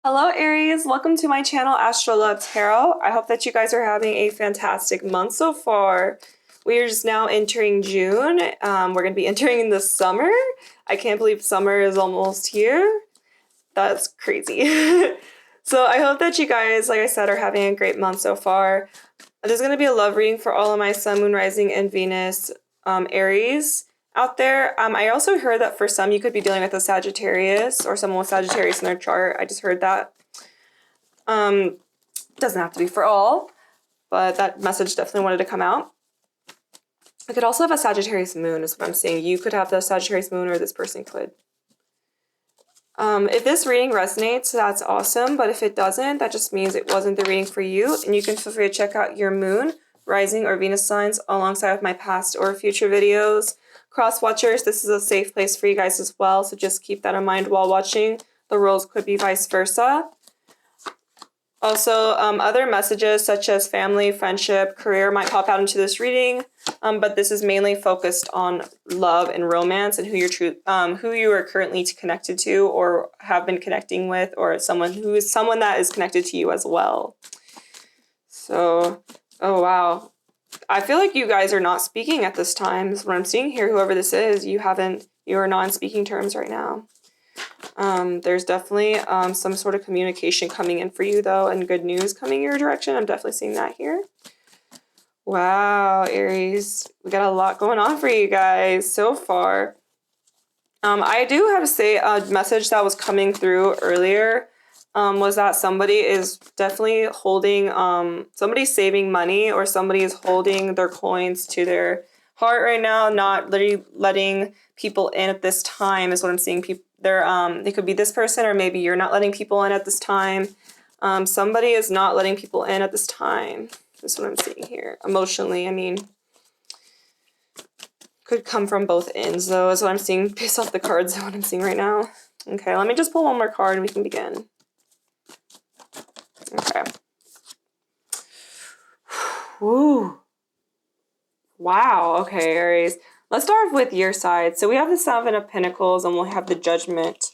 Hello Aries, welcome to my channel Astrolove Tarot. I hope that you guys are having a fantastic month so far. We are just now entering June. We're going to be entering the summer. I can't believe summer is almost here. That's crazy. So I hope that you guys, like I said, are having a great month so far. There's going to be a love reading for all of my Sun, Moon, Rising, and Venus Aries out there. I also heard that for some you could be dealing with a Sagittarius or someone with Sagittarius in their chart. I just heard that. Doesn't have to be for all, but that message definitely wanted to come out. I could also have a Sagittarius moon is what I'm saying. You could have the Sagittarius moon or this person could. If this reading resonates, that's awesome, but if it doesn't, that just means it wasn't the reading for you, and you can feel free to check out your moon, rising, or Venus signs alongside with my past or future videos. Cross watchers, this is a safe place for you guys as well, so just keep that in mind while watching. The roles could be vice versa. Also, other messages such as family, friendship, career might pop out into this reading, but this is mainly focused on love and romance and who you are currently connected to or have been connecting with, or someone that is connected to you as well. So, oh wow. I feel like you guys are not speaking at this time. Is what I'm seeing here. Whoever this is, you are not in speaking terms right now. There's definitely some sort of communication coming in for you though, and good news coming your direction. I'm definitely seeing that here. Wow, Aries, we got a lot going on for you guys so far. I do have to say a message that was coming through earlier was that somebody is definitely holding, somebody's saving money, or somebody is holding their coins to their heart right now, not letting people in at this time is what I'm seeing. It could be this person, or maybe you're not letting people in at this time. Somebody is not letting people in at this time. That's what I'm seeing here. Emotionally, I mean, could come from both ends though, is what I'm seeing based off the cards and what I'm seeing right now. Okay, let me just pull one more card and we can begin. Okay. Woo. Wow. Okay, Aries. Let's start with your side. So we have the Seven of Pentacles and we'll have the Judgment.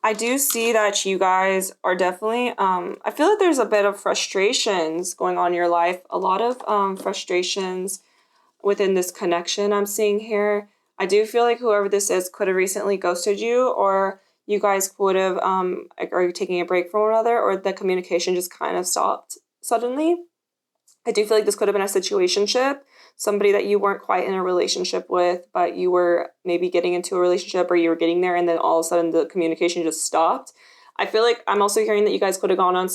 I do see that you guys are definitely, I feel like there's a bit of frustrations going on in your life. A lot of frustrations within this connection I'm seeing here. I do feel like whoever this is could have recently ghosted you, or you guys would have, are you taking a break from one another, or the communication just kind of stopped suddenly. I do feel like this could have been a situationship, somebody that you weren't quite in a relationship with, but you were maybe getting into a relationship, or you were getting there, and then all of a sudden the communication just stopped. I feel like I'm also hearing that you guys could have gone on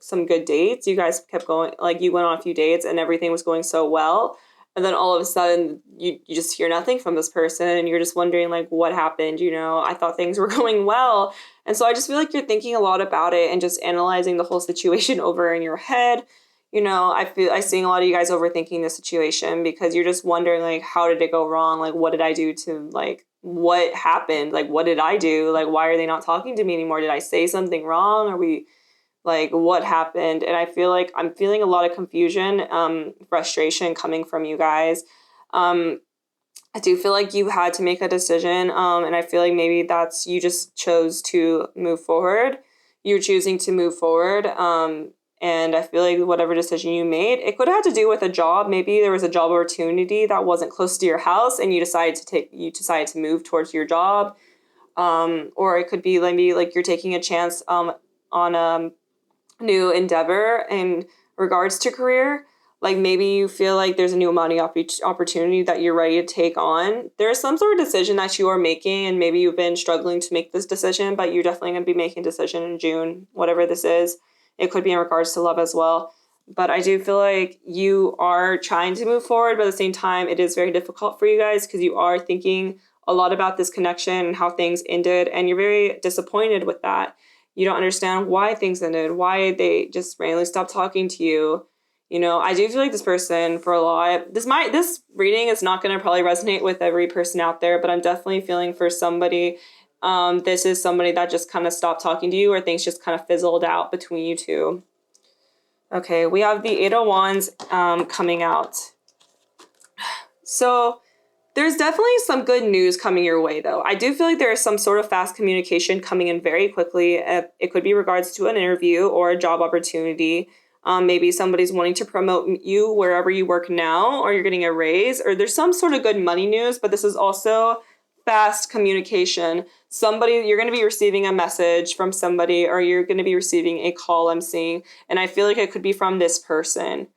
some good dates. You guys kept going, like you went on a few dates and everything was going so well. And then all of a sudden you just hear nothing from this person and you're just wondering like what happened, I thought things were going well. And so I just feel like you're thinking a lot about it and just analyzing the whole situation over in your head. I seeing a lot of you guys overthinking the situation because you're just wondering like, how did it go wrong? Like, what did I do to what happened? Like, what did I do? Like, why are they not talking to me anymore? Did I say something wrong? Are we what happened? And I feel like I'm feeling a lot of confusion, frustration coming from you guys. I do feel like you had to make a decision. And I feel like maybe that's, you just chose to move forward. You're choosing to move forward. And I feel like whatever decision you made, it could have had to do with a job. Maybe there was a job opportunity that wasn't close to your house and you decided to move towards your job. Or it could be maybe like you're taking a chance on a new endeavor in regards to career. Like maybe you feel like there's a new money opportunity that you're ready to take on. There's some sort of decision that you are making, and maybe you've been struggling to make this decision, but you're definitely going to be making a decision in June, whatever this is. It could be in regards to love as well. But I do feel like you are trying to move forward, but at the same time, it is very difficult for you guys because you are thinking a lot about this connection and how things ended, and you're very disappointed with that. You don't understand why things ended, why they just randomly stopped talking to you. I do feel like this person for a lot, this reading is not going to probably resonate with every person out there, but I'm definitely feeling for somebody. This is somebody that just kind of stopped talking to you, or things just kind of fizzled out between you two. Okay, we have the Eight of Wands coming out. So There's definitely some good news coming your way, though. I do feel like there is some sort of fast communication coming in very quickly. It could be regards to an interview or a job opportunity. Maybe somebody's wanting to promote you wherever you work now, or you're getting a raise, or there's some sort of good money news, but this is also fast communication. You're going to be receiving a message from somebody, or you're going to be receiving a call, I'm seeing, and I feel like it could be from this person.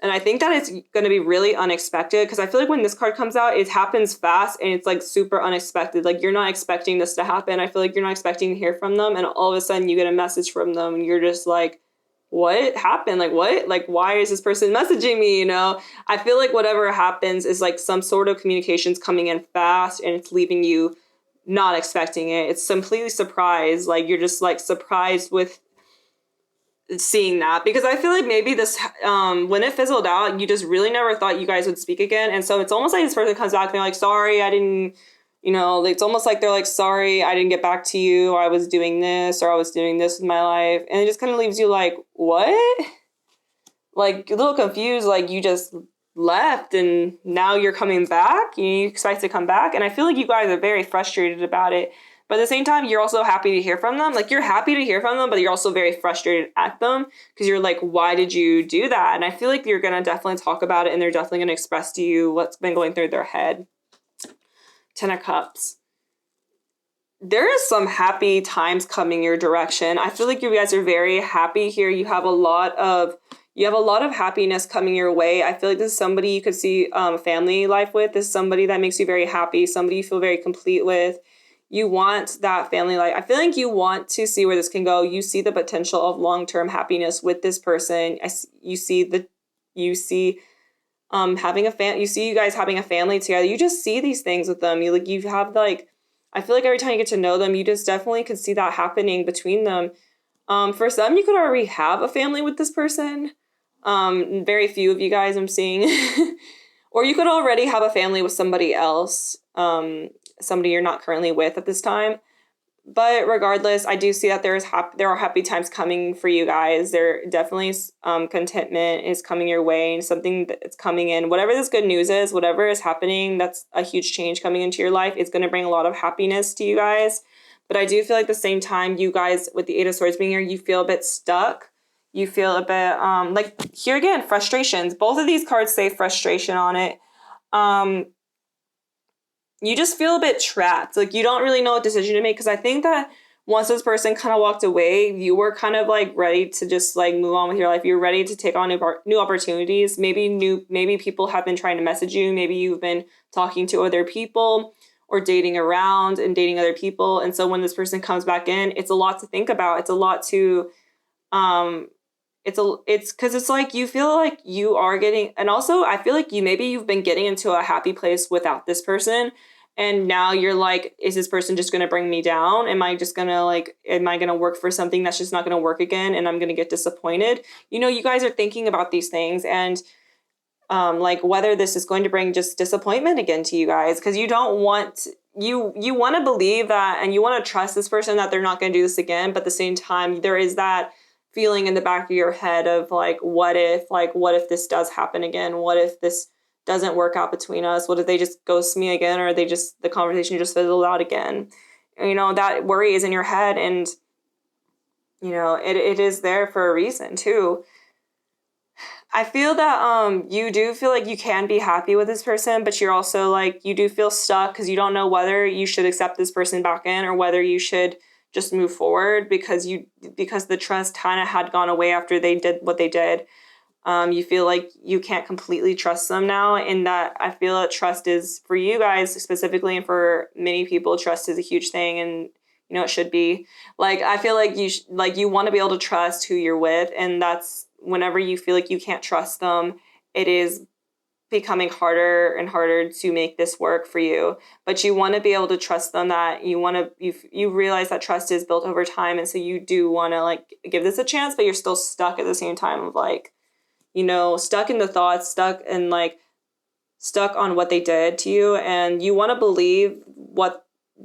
And I think that it's going to be really unexpected, because I feel like when this card comes out, it happens fast and it's like super unexpected. Like, you're not expecting this to happen. I feel like you're not expecting to hear from them, and all of a sudden you get a message from them and you're just like, what happened? Like, what? Like, why is this person messaging me? You know, I feel like whatever happens is like some sort of communications coming in fast, and it's leaving you not expecting it. It's completely surprised. Like, you're just like surprised with seeing that, because I feel like maybe this when it fizzled out, you just really never thought you guys would speak again. And so it's almost like this person comes back and they're like, sorry, I didn't, you know, it's almost like they're like, sorry, I didn't get back to you. I was doing this, or I was doing this with my life. And it just kind of leaves you like, what? Like, a little confused, like you just left and now you're coming back. You expect to come back. And I feel like you guys are very frustrated about it. But at the same time, you're also happy to hear from them. Like, you're happy to hear from them, but you're also very frustrated at them, because you're like, why did you do that? And I feel like you're going to definitely talk about it, and they're definitely going to express to you what's been going through their head. 10 of Cups. There is some happy times coming your direction. I feel like you guys are very happy here. You have a lot of happiness coming your way. I feel like this is somebody you could see family life with. This is somebody that makes you very happy, somebody you feel very complete with. You want that family life. I feel like you want to see where this can go. You see the potential of long-term happiness with this person. You see you see you guys having a family together. You just see these things with them. I feel like every time you get to know them, you just definitely could see that happening between them. For some, you could already have a family with this person. Very few of you guys I'm seeing. Or you could already have a family with somebody else. Somebody you're not currently with at this time. But regardless, I do see that there are happy times coming for you guys. There definitely contentment is coming your way, and something that's coming in. Whatever this good news is, whatever is happening, that's a huge change coming into your life. It's going to bring a lot of happiness to you guys. But I do feel like at the same time, you guys, with the 8 of Swords being here, you feel a bit stuck. You feel a bit, like, here again, frustrations. Both of these cards say frustration on it. You just feel a bit trapped. Like, you don't really know what decision to make, because I think that once this person kind of walked away, you were kind of like ready to just like move on with your life. You're ready to take on new opportunities. Maybe people have been trying to message you. Maybe you've been talking to other people or dating around and dating other people. And so when this person comes back in, it's a lot to think about. It's a lot to, it's because it's like you feel like you are getting, and also I feel like you've been getting into a happy place without this person. And now you're like, is this person just going to bring me down? Am I going to work for something that's just not going to work again, and I'm going to get disappointed? You know, you guys are thinking about these things, and like whether this is going to bring just disappointment again to you guys, because you don't want, you want to believe that, and you want to trust this person that they're not going to do this again. But at the same time, there is that feeling in the back of your head of like, what if this does happen again? What if this doesn't work out between us? What if they just ghost me again, or the conversation just fizzled out again? And, you know, that worry is in your head, and, you know, it is there for a reason too. I feel that you do feel like you can be happy with this person, but you're also like, you do feel stuck, because you don't know whether you should accept this person back in, or whether you should just move forward, because the trust kind of had gone away after they did what they did. You feel like you can't completely trust them now, and that I feel that trust is, for you guys specifically, and for many people, trust is a huge thing, and you know, it should be. Like, I feel like you want to be able to trust who you're with, and that's whenever you feel like you can't trust them, it is becoming harder and harder to make this work for you. But you want to be able to trust them, that you realize that trust is built over time, and so you do want to like give this a chance, but you're still stuck at the same time of like, you know, stuck in the thoughts, stuck on what they did to you, and you want to believe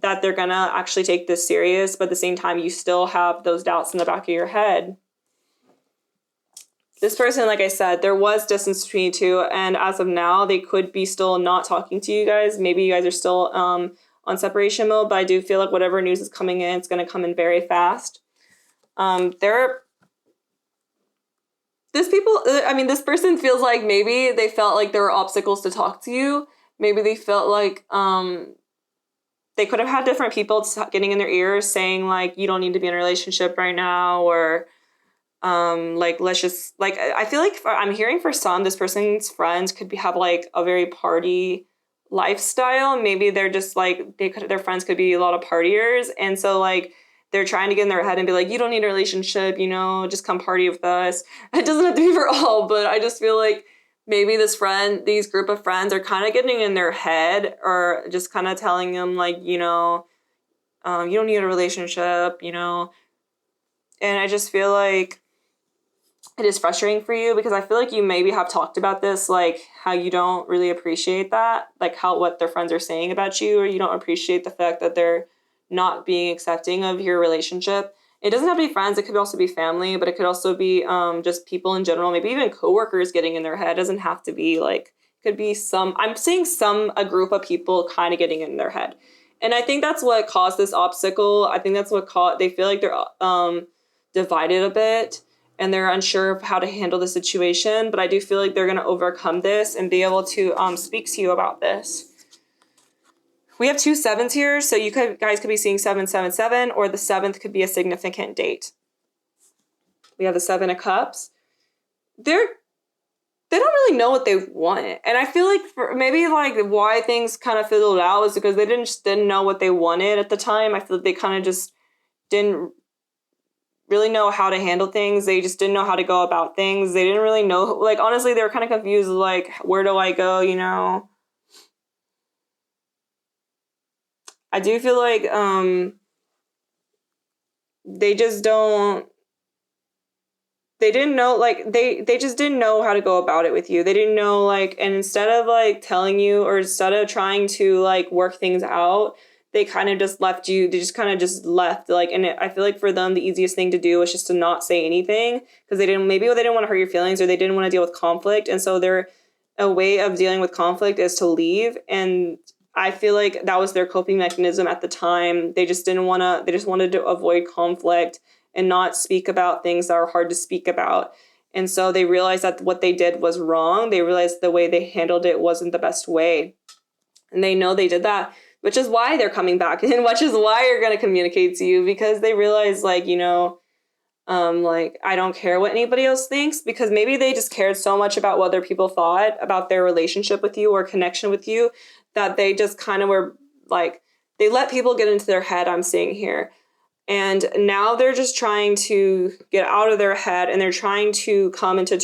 that they're gonna actually take this serious, but at the same time, you still have those doubts in the back of your head. this person, like I said, there was distance between you two, and as of now, they could be still not talking to you guys. Maybe you guys are still on separation mode, but I do feel like whatever news is coming in, it's going to come in very fast. This person feels like maybe they felt like there were obstacles to talk to you. Maybe they felt like they could have had different people getting in their ears saying like, you don't need to be in a relationship right now, or like, let's just, like, I feel like I'm hearing for some, this person's friends could have like a very party lifestyle. Maybe they're just like, their friends could be a lot of partiers. And so like, they're trying to get in their head and be like, you don't need a relationship, you know, just come party with us. It doesn't have to be for all, but I just feel like maybe these group of friends are kind of getting in their head, or just kind of telling them like, you know, you don't need a relationship, you know. And I just feel like it is frustrating for you, because I feel like you maybe have talked about this, like how you don't really appreciate that, like what their friends are saying about you, or you don't appreciate the fact that they're not being accepting of your relationship. It doesn't have to be friends. It could also be family, but it could also be just people in general, maybe even coworkers getting in their head. It doesn't have to be like, could be I'm seeing a group of people kind of getting in their head. And I think that's what caused this obstacle. I think that's what they feel like they're divided a bit, and they're unsure of how to handle the situation. But I do feel like they're going to overcome this and be able to speak to you about this. We have 2 7s here, so you guys could be seeing 777, or the 7th could be a significant date. We have the 7 of Cups. They don't really know what they want, and I feel like maybe like why things kind of fizzled out is because they didn't know what they wanted at the time. I feel like they kind of just didn't really know how to handle things. They just didn't know how to go about things. They didn't really know, like, honestly, they were kind of confused, like, where do I go, you know? I do feel like they just didn't know, like, they just didn't know how to go about it with you. They didn't know, like, and instead of like telling you, or instead of trying to like work things out, they kind of just left you. They just kind of just left, like, and I feel like for them the easiest thing to do was just to not say anything, because they didn't want to hurt your feelings, or they didn't want to deal with conflict. And so a way of dealing with conflict is to leave. And I feel like that was their coping mechanism at the time. They just wanted to avoid conflict and not speak about things that are hard to speak about. And so they realized that what they did was wrong. They realized the way they handled it wasn't the best way. And they know they did that, which is why they're coming back, and which is why you're going to communicate to you, because they realize, like, you know, like, I don't care what anybody else thinks, because maybe they just cared so much about what other people thought about their relationship with you or connection with you, that they just kind of were like, they let people get into their head, I'm seeing here. And now they're just trying to get out of their head, and they're trying to come into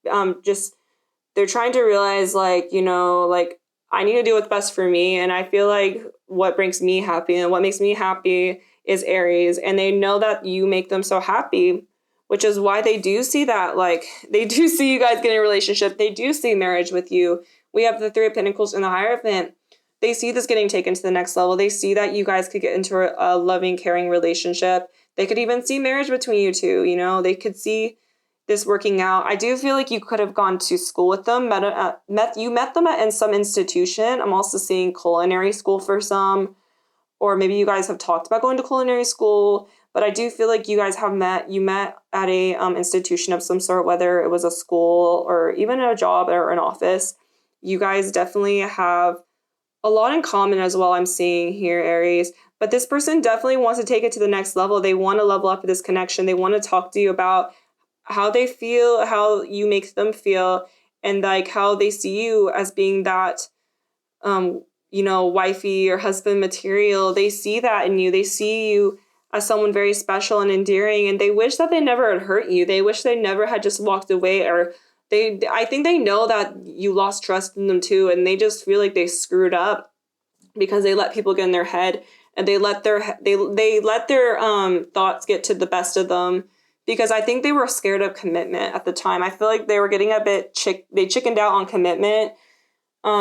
they're trying to realize, like, you know, like, I need to do what's best for me. And I feel like what brings me happy and what makes me happy is Aries. And they know that you make them so happy, which is why they do see that, like, they do see you guys getting a relationship. They do see marriage with you. We have the 3 of Pentacles in the Hierophant. They see this getting taken to the next level. They see that you guys could get into a loving, caring relationship. They could even see marriage between you two, you know. They could see this working out. I do feel like you could have gone to school with them. You met them in some institution. I'm also seeing culinary school for some, or maybe you guys have talked about going to culinary school. But I do feel like you guys have met. You met at a institution of some sort, whether it was a school or even a job or an office. You guys definitely have a lot in common as well, I'm seeing here, Aries. But this person definitely wants to take it to the next level. They want to level up this connection. They want to talk to you about how they feel, how you make them feel, and like how they see you as being that, you know, wifey or husband material. They see that in you. They see you as someone very special and endearing, and they wish that they never had hurt you. They wish they never had just walked away, or I think they know that you lost trust in them too, and they just feel like they screwed up because they let people get in their head, and they let their thoughts get to the best of them, because I think they were scared of commitment at the time. I feel like they were getting a bit they chickened out on commitment,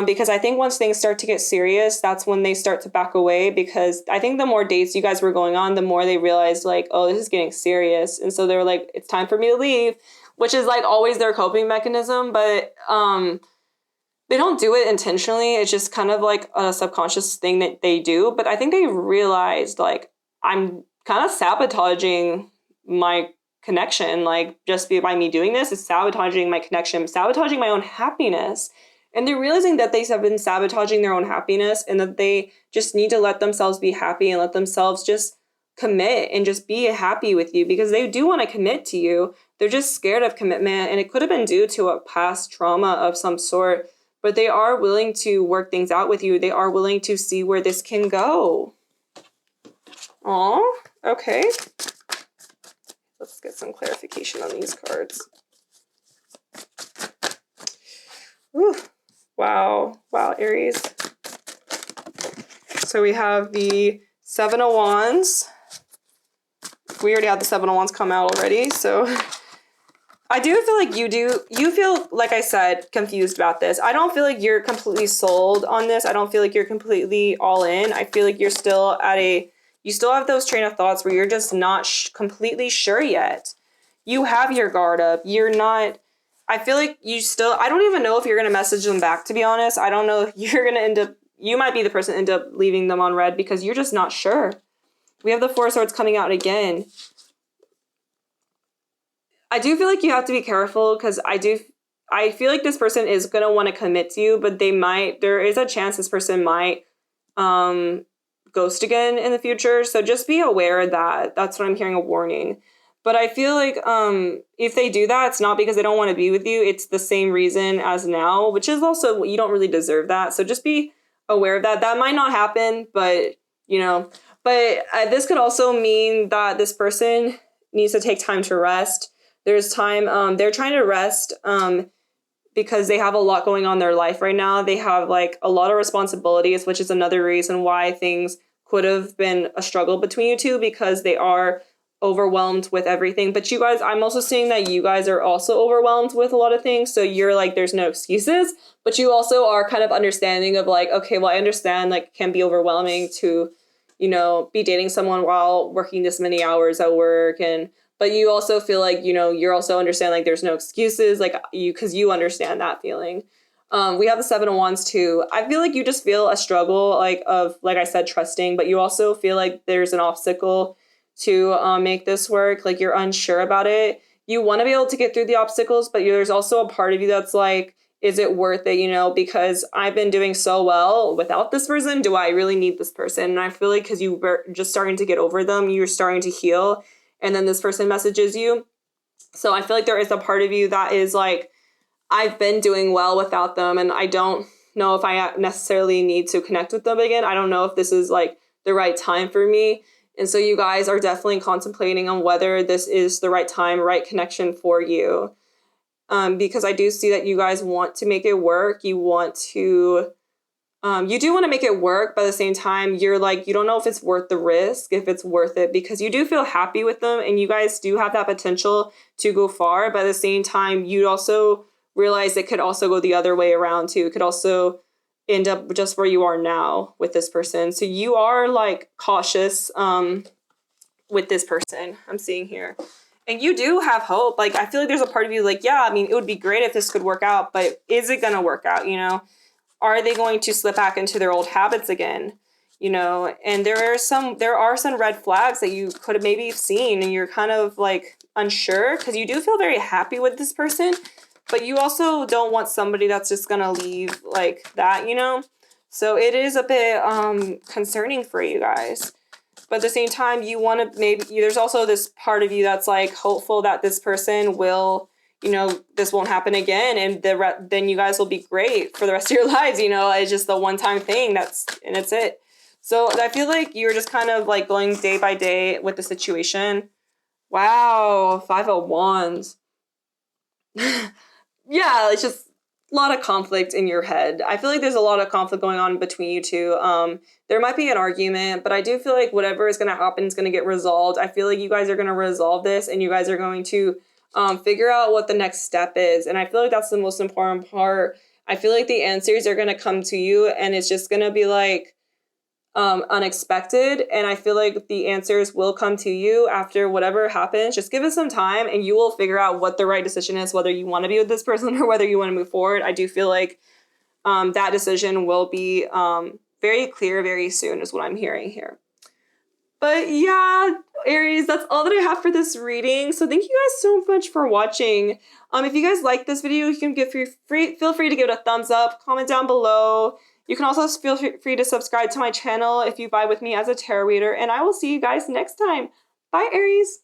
because I think once things start to get serious, that's when they start to back away, because I think the more dates you guys were going on, the more they realized, like, oh, this is getting serious. And so they were like, it's time for me to leave. which is like always their coping mechanism, but they don't do it intentionally. It's just kind of like a subconscious thing that they do. But I think they realized, like, I'm kind of sabotaging my connection. Like, just by me doing this, it's sabotaging my connection, sabotaging my own happiness. And they're realizing that they have been sabotaging their own happiness and that they just need to let themselves be happy and let themselves just commit and just be happy with you, because they do want to commit to you. They're just scared of commitment, and it could have been due to a past trauma of some sort, but they are willing to work things out with you. They are willing to see where this can go. Oh, okay. Let's get some clarification on these cards. Ooh. Wow, Aries. So we have the Seven of Wands. We already had the Seven of Wands come out already, so I do feel like you feel, like I said, confused about this. I don't feel like you're completely sold on this. I don't feel like you're completely all in. I feel like you're still you still have those train of thoughts where you're just not completely sure yet. You have your guard up. You're not, I feel like I don't even know if you're going to message them back, to be honest. I don't know if you're going to you might be the person end up leaving them on red because you're just not sure. We have the Four of Swords coming out again. I do feel like you have to be careful because I feel like this person is going to want to commit to you, but there is a chance this person might ghost again in the future. So just be aware of that. That's what I'm hearing, a warning. But I feel like if they do that, it's not because they don't want to be with you. It's the same reason as now, which is also, you don't really deserve that. So just be aware of that. That might not happen, but, this could also mean that this person needs to take time to rest. There's time, they're trying to rest because they have a lot going on in their life right now. They have like a lot of responsibilities, which is another reason why things could have been a struggle between you two, because they are overwhelmed with everything. But you guys, I'm also seeing that you guys are also overwhelmed with a lot of things. So you're like, there's no excuses, but you also are kind of understanding of like, okay, well, I understand like it can be overwhelming to, be dating someone while working this many hours at work. But you also feel like, you're also understand like there's no excuses, like because you understand that feeling. We have the Seven of Wands too. I feel like you just feel a struggle like I said, trusting, but you also feel like there's an obstacle to make this work. Like you're unsure about it. You want to be able to get through the obstacles, but there's also a part of you that's like, is it worth it? Because I've been doing so well without this person. Do I really need this person? And I feel like because you were just starting to get over them, you're starting to heal. And then this person messages you. So I feel like there is a part of you that is like, I've been doing well without them, and I don't know if I necessarily need to connect with them again. I don't know if this is like the right time for me. And so you guys are definitely contemplating on whether this is the right time, right connection for you. Because I do see that you guys want to make it work. You want to, you do want to make it work, but at the same time, you're like, you don't know if it's worth the risk, if it's worth it, because you do feel happy with them and you guys do have that potential to go far. But at the same time, you also realize it could also go the other way around too. It could also end up just where you are now with this person. So you are like cautious with this person I'm seeing here. And you do have hope. Like, I feel like there's a part of you like, yeah, I mean, it would be great if this could work out, but is it going to work out? Are they going to slip back into their old habits again? And there are some red flags that you could have maybe seen and you're kind of like unsure because you do feel very happy with this person, but you also don't want somebody that's just going to leave like that, So it is a bit concerning for you guys. But at the same time, you want to there's also this part of you that's like hopeful that this person will, this won't happen again. And then you guys will be great for the rest of your lives. It's just the one-time thing and it's it. So I feel like you're just kind of like going day by day with the situation. Wow. 5 of Wands. Yeah, it's just a lot of conflict in your head. I feel like there's a lot of conflict going on between you two. There might be an argument, but I do feel like whatever is going to happen is going to get resolved. I feel like you guys are going to resolve this and you guys are going to figure out what the next step is. And I feel like that's the most important part. I feel like the answers are going to come to you and it's just going to be like, unexpected, and I feel like the answers will come to you after whatever happens. Just give it some time and you will figure out what the right decision is, whether you want to be with this person or whether you want to move forward. I do feel like that decision will be very clear very soon is what I'm hearing here. But yeah, Aries, that's all that I have for this reading. So thank you guys so much for watching. If you guys like this video, you can feel free to give it a thumbs up, comment down below. You can also feel free to subscribe to my channel if you vibe with me as a tarot reader, and I will see you guys next time. Bye, Aries.